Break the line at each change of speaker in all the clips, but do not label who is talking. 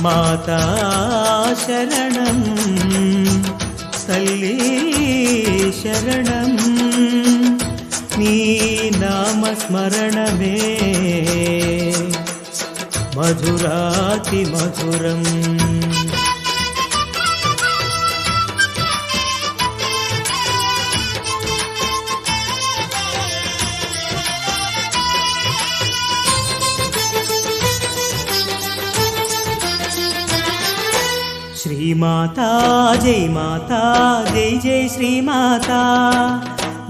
మాతా శరణం తల్లి శరణం నీ నామస్మరణమే మధురాతి మధురం. శ్రీమాతా జై మాతా జై జై శ్రీమాతా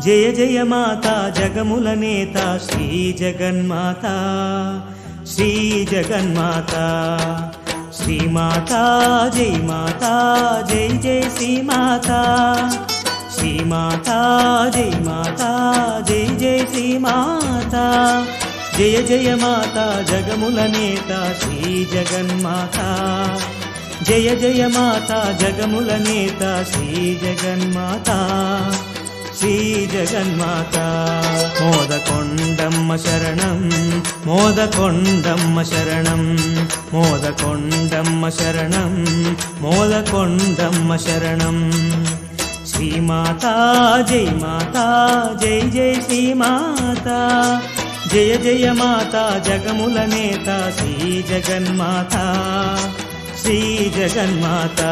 జయ జయ మాతా జగముల నేత శ్రీ జగన్మాతా శ్రీ జగన్మాతా. శ్రీమాతా జై మాతా జై జై శ్రీమాతా శ్రీమాతా జై మాతా జై జై శ్రీమాతా జయ జయ మాతా జగముల నేత శ్రీ జగన్మాతా జయ జయ మాతా జగముల నేత శ్రీ జగన్మాతా శ్రీ జగన్మాతా. మోదకొండమ్మ శరణం మోదకొండమ్మ శరణం మోదకొండమ్మ శరణం మోదకొండమ్మ శరణం. శ్రీమాతా జై మాతా జై జై శ్రీమాతా జయ జయ మాతా జగముల నేత శ్రీ జగన్మాతా శ్రీ జగన్మాతా.